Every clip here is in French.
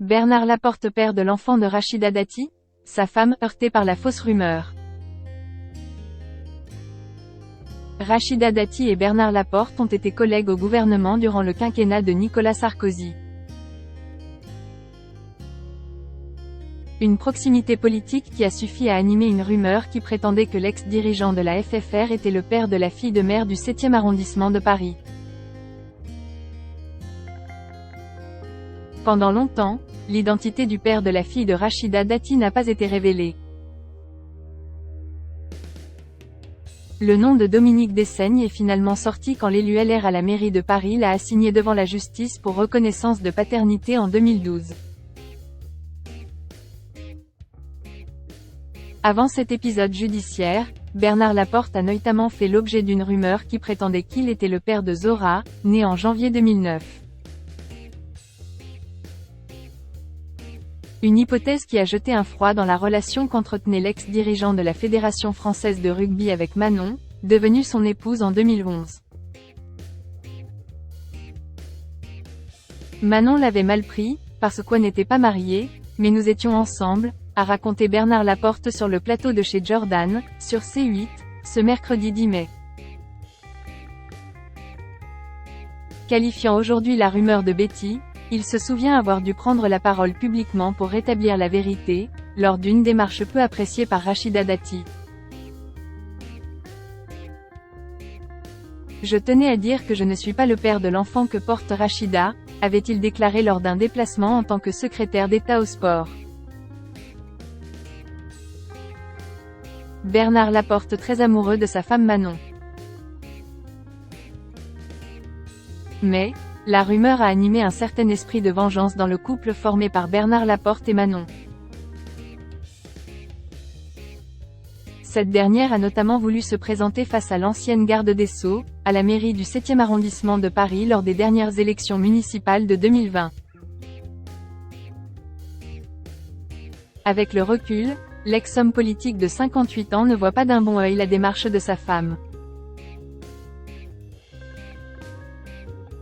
Bernard Laporte, père de l'enfant de Rachida Dati, sa femme, heurtée par la fausse rumeur. Rachida Dati et Bernard Laporte ont été collègues au gouvernement durant le quinquennat de Nicolas Sarkozy. Une proximité politique qui a suffi à animer une rumeur qui prétendait que l'ex-dirigeant de la FFR était le père de la fille de maire du 7e arrondissement de Paris. Pendant longtemps, l'identité du père de la fille de Rachida Dati n'a pas été révélée. Le nom de Dominique Dessaigne est finalement sorti quand l'élu LR à la mairie de Paris l'a assigné devant la justice pour reconnaissance de paternité en 2012. Avant cet épisode judiciaire, Bernard Laporte a notamment fait l'objet d'une rumeur qui prétendait qu'il était le père de Zora, née en janvier 2009. Une hypothèse qui a jeté un froid dans la relation qu'entretenait l'ex-dirigeant de la Fédération française de rugby avec Manon, devenue son épouse en 2011. Manon l'avait mal pris, parce qu'on n'était pas mariés, mais nous étions ensemble, a raconté Bernard Laporte sur le plateau de chez Jordan, sur C8, ce mercredi 10 mai. Qualifiant aujourd'hui la rumeur de Betty, il se souvient avoir dû prendre la parole publiquement pour rétablir la vérité, lors d'une démarche peu appréciée par Rachida Dati. Je tenais à dire que je ne suis pas le père de l'enfant que porte Rachida, avait-il déclaré lors d'un déplacement en tant que secrétaire d'État au sport. Bernard Laporte, très amoureux de sa femme Manon. Mais, la rumeur a animé un certain esprit de vengeance dans le couple formé par Bernard Laporte et Manon. Cette dernière a notamment voulu se présenter face à l'ancienne garde des Sceaux, à la mairie du 7e arrondissement de Paris lors des dernières élections municipales de 2020. Avec le recul, l'ex-homme politique de 58 ans ne voit pas d'un bon œil la démarche de sa femme.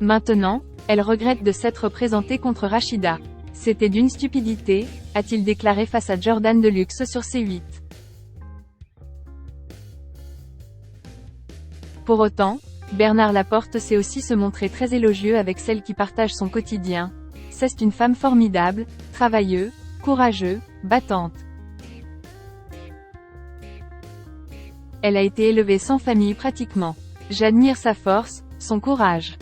Maintenant, elle regrette de s'être présentée contre Rachida. C'était d'une stupidité, a-t-il déclaré face à Jordan Deluxe sur C8. Pour autant, Bernard Laporte sait aussi se montrer très élogieux avec celle qui partage son quotidien. C'est une femme formidable, travailleuse, courageuse, battante. Elle a été élevée sans famille pratiquement. J'admire sa force, son courage.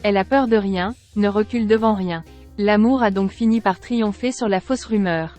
Elle a peur de rien, ne recule devant rien. L'amour a donc fini par triompher sur la fausse rumeur.